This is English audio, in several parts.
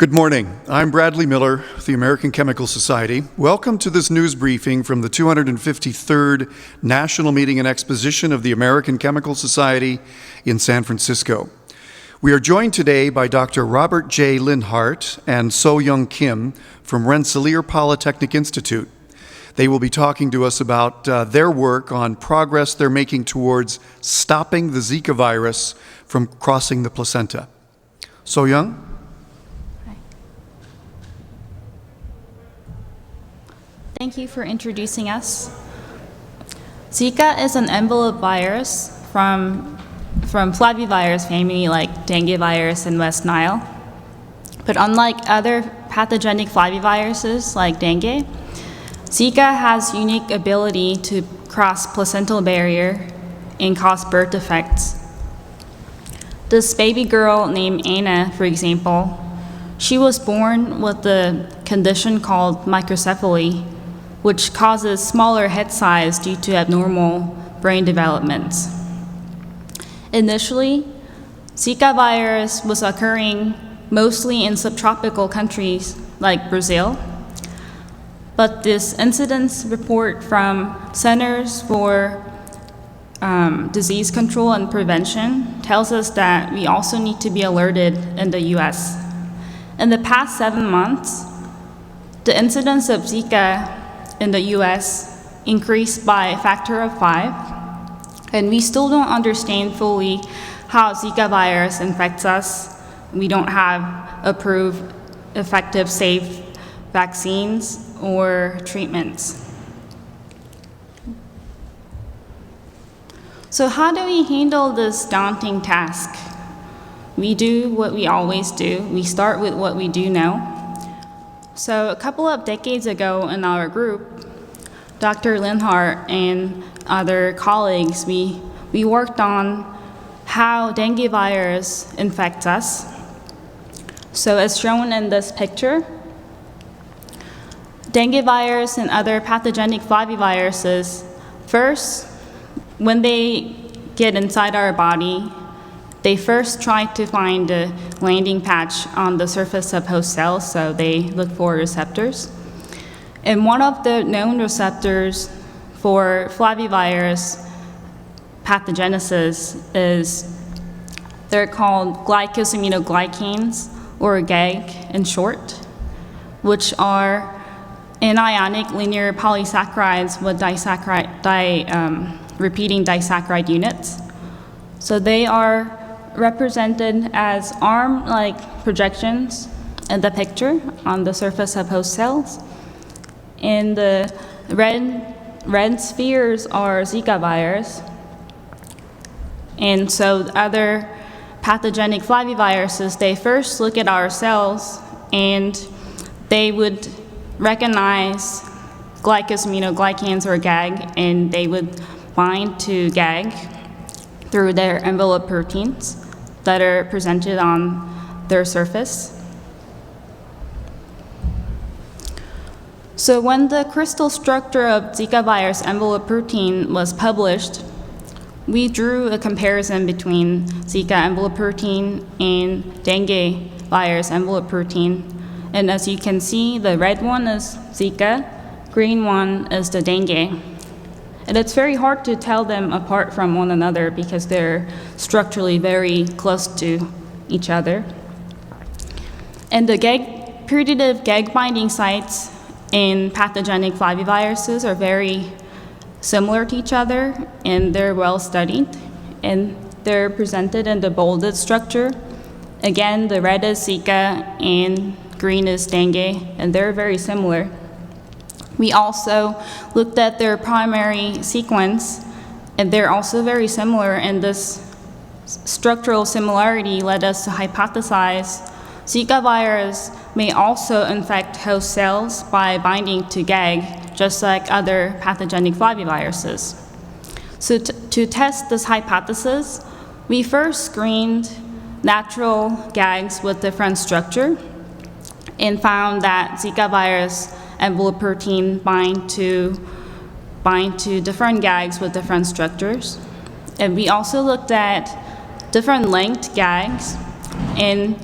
Good morning. I'm Bradley Miller, with the American Chemical Society. Welcome to this news briefing from the 253rd National Meeting and Exposition of the American Chemical Society in San Francisco. We are joined today by Dr. Robert J. Linhardt and Soy Young Kim from Rensselaer Polytechnic Institute. They will be talking to us about their work on progress they're making towards stopping the Zika virus from crossing the placenta. Soy Young? Thank you for introducing us. Zika is an envelope virus from flavivirus family like dengue virus and West Nile. But unlike other pathogenic flaviviruses like dengue, Zika has unique ability to cross placental barrier and cause birth defects. This baby girl named Anna, for example, she was born with a condition called microcephaly, which causes smaller head size due to abnormal brain development. Initially, Zika virus was occurring mostly in subtropical countries like Brazil, but this incidence report from Centers for Disease Control and Prevention tells us that we also need to be alerted in the US. In the past 7 months, the incidence of Zika in the US increased by a factor of 5, and we still don't understand fully how Zika virus infects us. We don't have approved, effective, safe vaccines or treatments. So how do we handle this daunting task? We do what we always do. We start with what we do know. So a couple of decades ago in our group, Dr. Linhardt and other colleagues, we worked on how dengue virus infects us. So as shown in this picture, dengue virus and other pathogenic flaviviruses, first, when they get inside our body, they first try to find a landing patch on the surface of host cells, so they look for receptors. And one of the known receptors for flavivirus pathogenesis they're called glycosaminoglycans, or GAG in short, which are anionic linear polysaccharides with repeating disaccharide units. So they are represented as arm-like projections in the picture on the surface of host cells. And the red spheres are Zika virus. And so other pathogenic flaviviruses, they first look at our cells and they would recognize glycosaminoglycans or GAG, and they would bind to GAG through their envelope proteins that are presented on their surface. So when the crystal structure of Zika virus envelope protein was published, we drew a comparison between Zika envelope protein and dengue virus envelope protein. And as you can see, the red one is Zika, green one is the dengue. And it's very hard to tell them apart from one another because they're structurally very close to each other. And the putative GAG binding sites in pathogenic flaviviruses are very similar to each other, and they're well studied, and they're presented in the bolded structure. Again, the red is Zika and green is dengue, and they're very similar. We also looked at their primary sequence, and they're also very similar, and this structural similarity led us to hypothesize Zika virus may also infect host cells by binding to GAG, just like other pathogenic flaviviruses. So to test this hypothesis, we first screened natural GAGs with different structure and found that Zika virus envelope protein bind to different GAGs with different structures. And we also looked at different length GAGs, and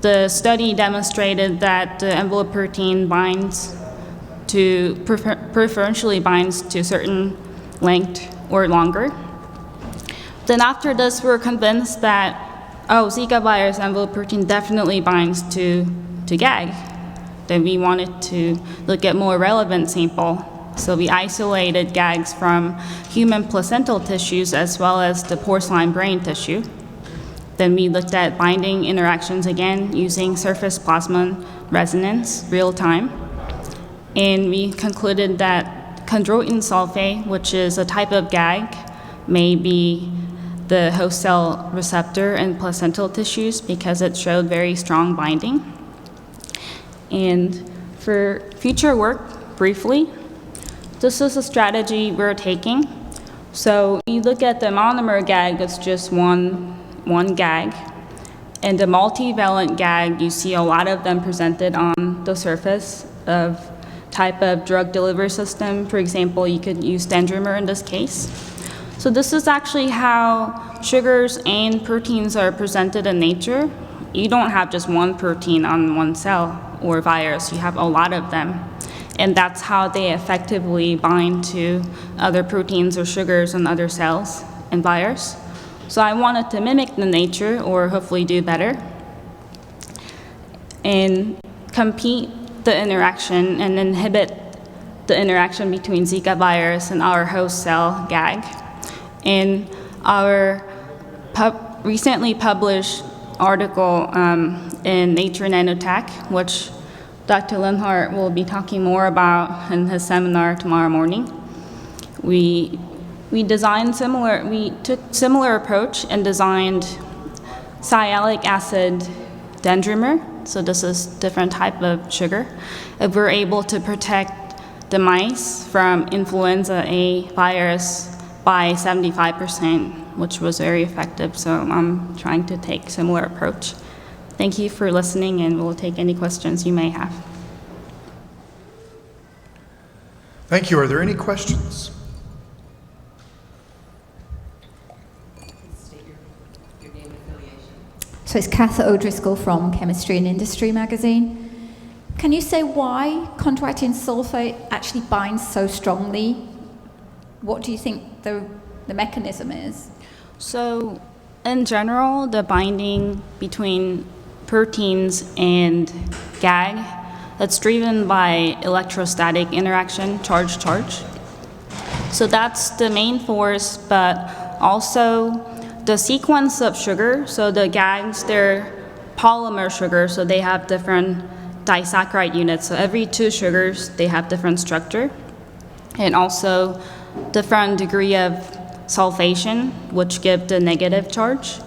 The study demonstrated that the envelope protein binds to, preferentially binds to certain length or longer. Then after this, we're convinced that, oh, Zika virus envelope protein definitely binds to GAG. Then we wanted to look at more relevant sample. So we isolated GAGs from human placental tissues as well as the porcine brain tissue. Then we looked at binding interactions again using surface plasmon resonance real time. And we concluded that chondroitin sulfate, which is a type of GAG, may be the host cell receptor in placental tissues because it showed very strong binding. And for future work, briefly, this is a strategy we're taking. So you look at the monomer GAG, it's just one GAG. And the multivalent GAG, you see a lot of them presented on the surface of type of drug delivery system. For example, you could use dendrimer in this case. So this is actually how sugars and proteins are presented in nature. You don't have just one protein on one cell or virus, you have a lot of them. And that's how they effectively bind to other proteins or sugars on other cells and virus. So I wanted to mimic the nature, or hopefully do better, and compete the interaction and inhibit the interaction between Zika virus and our host cell, GAG. In our recently published article in Nature Nanotech, which Dr. Linhardt will be talking more about in his seminar tomorrow morning, we took similar approach and designed sialic acid dendrimer. So this is different type of sugar. If we're able to protect the mice from influenza A virus by 75%, which was very effective. So I'm trying to take similar approach. Thank you for listening, and we'll take any questions you may have. Thank you. Are there any questions? So it's Kath O'Driscoll from Chemistry and Industry magazine. Can you say why chondroitin sulfate actually binds so strongly? What do you think the mechanism is? So in general, the binding between proteins and GAG, that's driven by electrostatic interaction, charge-charge. So that's the main force, but also the sequence of sugar. So the GAGs, they're polymer sugar, so they have different disaccharide units. So every two sugars, they have different structure. And also different degree of sulfation, which give the negative charge.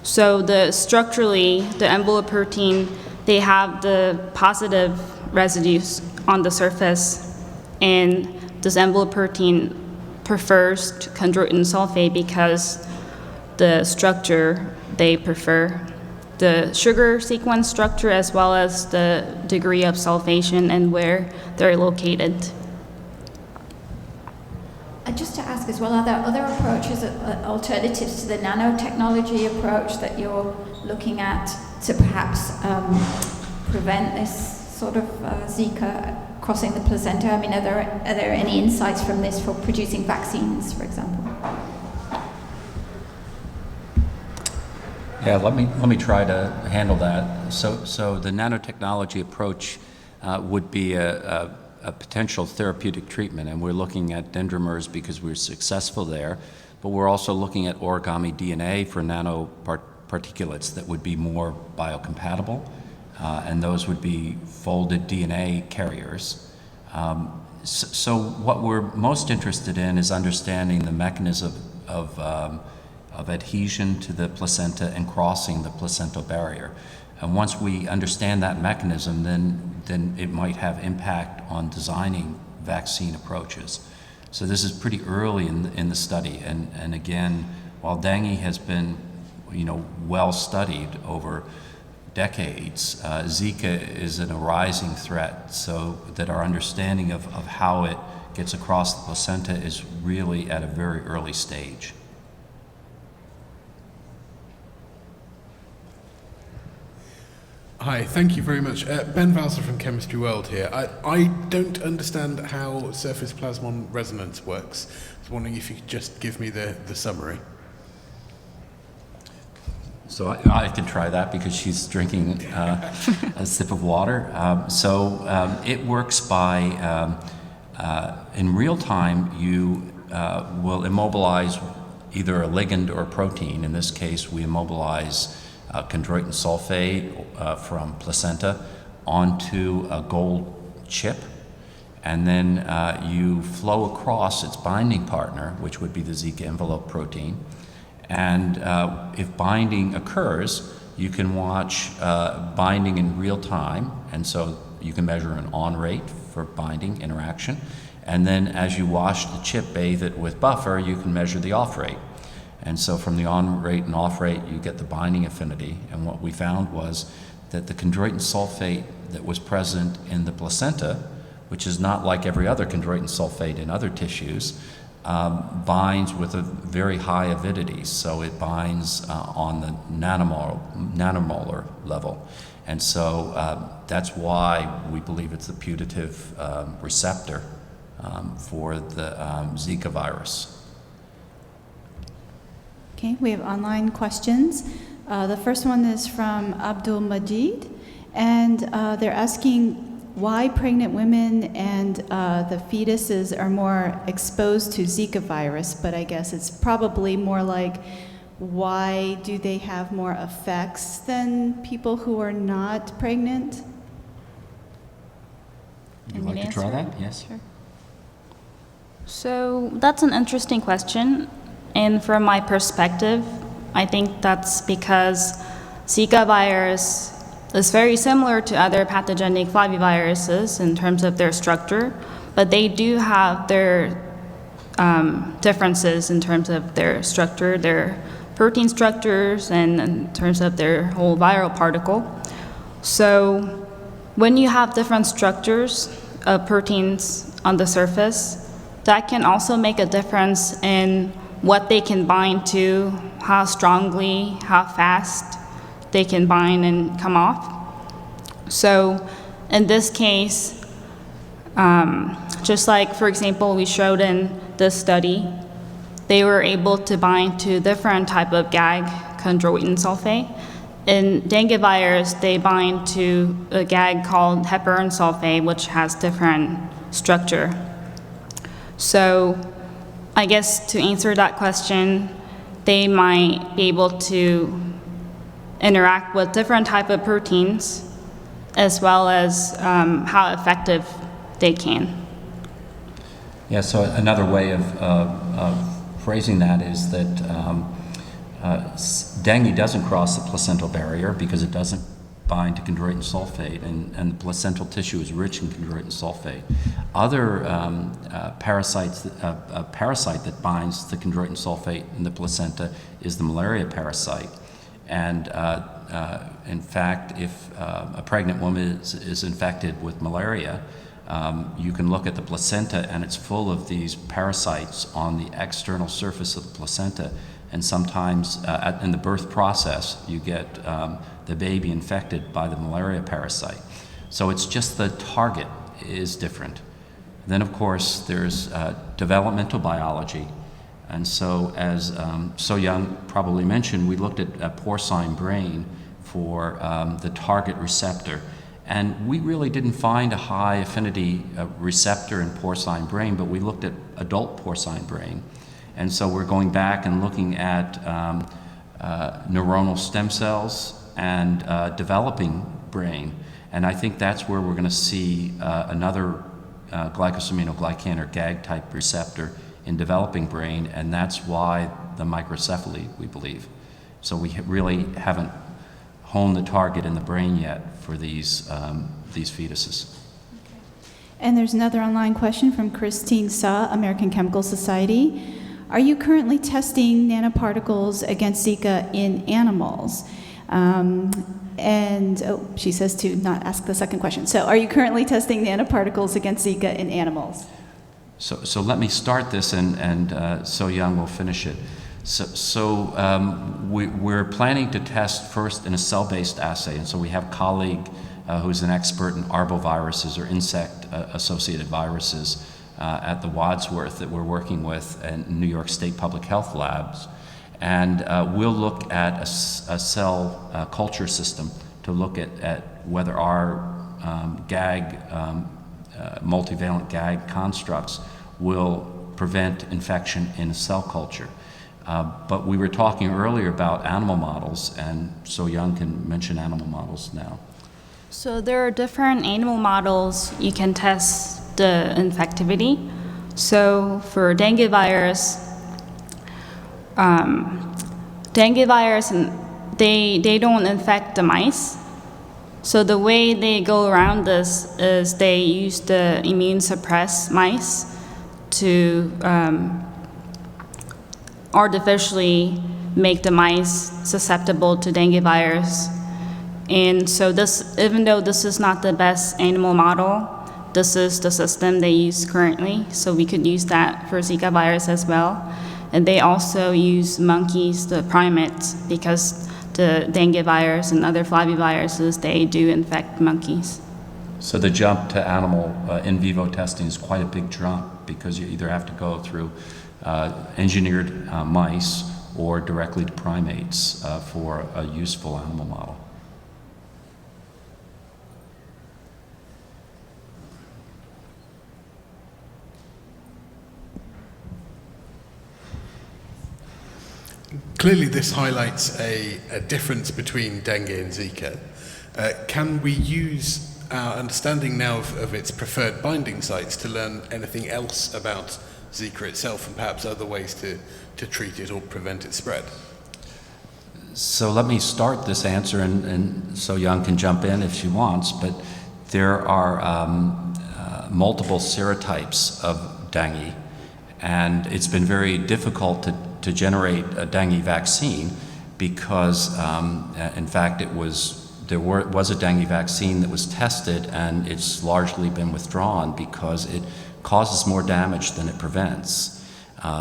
So structurally, the envelope protein, they have the positive residues on the surface, and this envelope protein prefers chondroitin sulfate because the structure they prefer, the sugar sequence structure as well as the degree of sulfation and where they're located. Just to ask as well, are there other approaches, alternatives to the nanotechnology approach that you're looking at to perhaps prevent this sort of Zika crossing the placenta? I mean, are there any insights from this for producing vaccines, for example? Yeah, let me try to handle that. So the nanotechnology approach would be a potential therapeutic treatment, and we're looking at dendrimers because we're successful there, but we're also looking at origami DNA for nanoparticulates that would be more biocompatible, and those would be folded DNA carriers. So what we're most interested in is understanding the mechanism of adhesion to the placenta and crossing the placental barrier. And once we understand that mechanism, then it might have impact on designing vaccine approaches. So this is pretty early in the study. And again, while dengue has been, well studied over decades, Zika is a rising threat, so that our understanding of how it gets across the placenta is really at a very early stage. Hi, thank you very much. Ben Valser from Chemistry World here. I don't understand how surface plasmon resonance works. I was wondering if you could just give me the summary. So I can try that because she's drinking a sip of water. It works by, in real time, you will immobilize either a ligand or a protein. In this case, we immobilize chondroitin sulfate from placenta onto a gold chip, and then you flow across its binding partner, which would be the Zika envelope protein. And if binding occurs, you can watch binding in real time, and so you can measure an on rate for binding interaction. And then as you wash the chip, bathe it with buffer, you can measure the off rate. And so from the on rate and off rate, you get the binding affinity. And what we found was that the chondroitin sulfate that was present in the placenta, which is not like every other chondroitin sulfate in other tissues, binds with a very high avidity. So it binds on the nanomolar level. And so that's why we believe it's the putative receptor for the Zika virus. Okay, we have online questions. The first one is from Abdul Majid, and they're asking why pregnant women and the fetuses are more exposed to Zika virus, but I guess it's probably more like why do they have more effects than people who are not pregnant? Would you like to try that? Yes. Sure. So that's an interesting question. And from my perspective, I think that's because Zika virus is very similar to other pathogenic flaviviruses in terms of their structure, but they do have their differences in terms of their structure, their protein structures, and in terms of their whole viral particle. So when you have different structures of proteins on the surface, that can also make a difference in what they can bind to, how strongly, how fast they can bind and come off. So in this case, just like, for example, we showed in this study, they were able to bind to different type of GAG, chondroitin sulfate. In dengue virus, they bind to a GAG called heparin sulfate, which has different structure. So I guess to answer that question, they might be able to interact with different type of proteins as well as how effective they can. Yeah, so another way of phrasing that is that dengue doesn't cross the placental barrier because it doesn't bind to chondroitin sulfate, and the placental tissue is rich in chondroitin sulfate. Other parasites, a parasite that binds the chondroitin sulfate in the placenta is the malaria parasite. And in fact, if a pregnant woman is infected with malaria, you can look at the placenta and it's full of these parasites on the external surface of the placenta. And sometimes in the birth process, you get the baby infected by the malaria parasite. So it's just the target is different. Then, of course, there's developmental biology. And so, as Soy Young probably mentioned, we looked at porcine brain for the target receptor. And we really didn't find a high affinity receptor in porcine brain, but we looked at adult porcine brain. And so we're going back and looking at neuronal stem cells and developing brain. And I think that's where we're going to see another glycosaminoglycan or GAG type receptor in developing brain, and that's why the microcephaly, we believe. So we really haven't honed the target in the brain yet for these fetuses. And there's another online question from Christine Sa, American Chemical Society. Are you currently testing nanoparticles against Zika in animals? She says to not ask the second question. So are you currently testing nanoparticles against Zika in animals? So let me start this, and So Young will finish it. We're planning to test first in a cell-based assay, and so we have a colleague who's an expert in arboviruses or insect-associated viruses at the Wadsworth that we're working with in New York State Public Health Labs. And we'll look at a cell culture system to look at whether our multivalent GAG constructs will prevent infection in a cell culture. But we were talking earlier about animal models, and Soy Young can mention animal models now. So there are different animal models you can test the infectivity. So for dengue virus, they don't infect the mice. So the way they go around this is they use the immune suppressed mice to artificially make the mice susceptible to dengue virus. And so this, even though this is not the best animal model, this is the system they use currently, so we could use that for Zika virus as well. And they also use monkeys, the primates, because the dengue virus and other flaviviruses, they do infect monkeys. So the jump to animal in vivo testing is quite a big jump, because you either have to go through engineered mice or directly to primates for a useful animal model. Clearly, this highlights a difference between dengue and Zika. Can we use our understanding now of its preferred binding sites to learn anything else about Zika itself, and perhaps other ways to treat it or prevent its spread? So let me start this answer, and So Young can jump in if she wants, but there are multiple serotypes of dengue, and it's been very difficult to generate a dengue vaccine because, in fact, there was a dengue vaccine that was tested, and it's largely been withdrawn because it causes more damage than it prevents.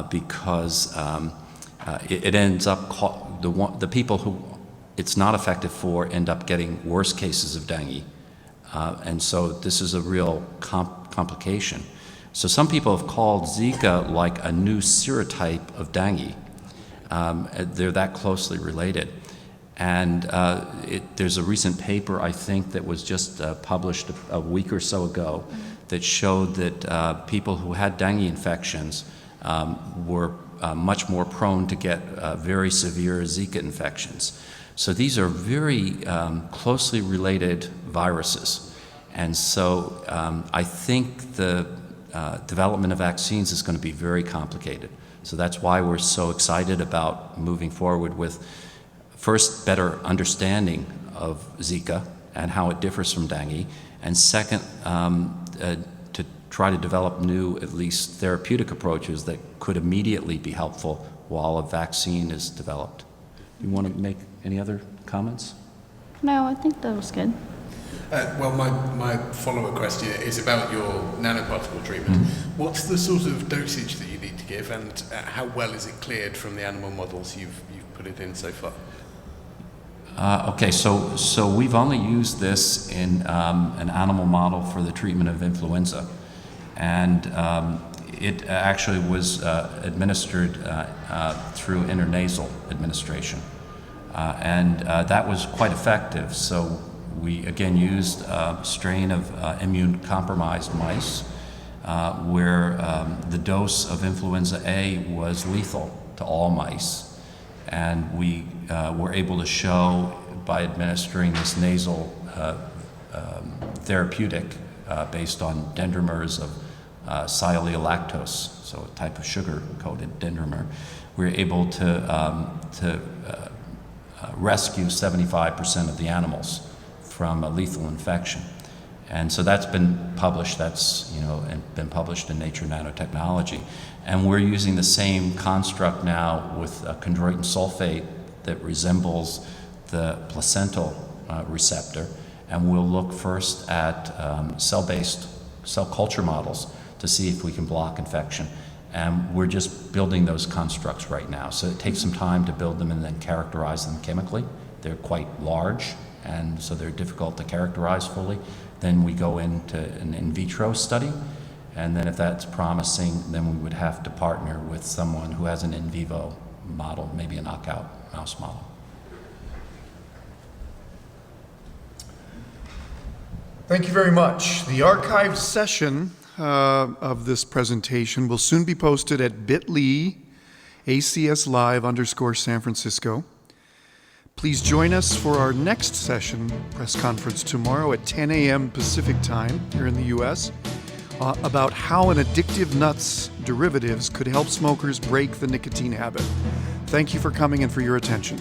Because it ends up the people who it's not effective for end up getting worse cases of dengue, and so this is a real complication. So some people have called Zika like a new serotype of dengue. They're that closely related. And there's a recent paper, I think, that was just published a week or so ago that showed that people who had dengue infections were much more prone to get very severe Zika infections. So these are very closely related viruses. And so I think the development of vaccines is going to be very complicated. So that's why we're so excited about moving forward with, first, better understanding of Zika and how it differs from dengue, and second, to try to develop new, at least therapeutic approaches that could immediately be helpful while a vaccine is developed. You want to make any other comments? No, I think that was good. Well, my follow-up question is about your nanoparticle treatment. Mm-hmm. What's the sort of dosage that you need to give, and how well is it cleared from the animal models you've put it in so far? Okay, so we've only used this in an animal model for the treatment of influenza, and it actually was administered through intranasal administration, and that was quite effective. So we again used a strain of immune-compromised mice where the dose of influenza A was lethal to all mice. And we were able to show by administering this nasal therapeutic based on dendrimers of sialeolactose, so a type of sugar-coated dendrimer, we were able to rescue 75% of the animals from a lethal infection. And so that's been published, been published in Nature Nanotechnology. And we're using the same construct now with a chondroitin sulfate that resembles the placental receptor. And we'll look first at cell-based cell culture models to see if we can block infection. And we're just building those constructs right now. So it takes some time to build them and then characterize them chemically. They're quite large, and so they're difficult to characterize fully. Then we go into an in vitro study, and then if that's promising, then we would have to partner with someone who has an in vivo model, maybe a knockout mouse model. Thank you very much. The archived session of this presentation will soon be posted at bit.ly ACSLive_San Francisco. Please join us for our next session press conference tomorrow at 10 a.m. Pacific time here in the U.S. About how an addictive nuts derivatives could help smokers break the nicotine habit. Thank you for coming and for your attention.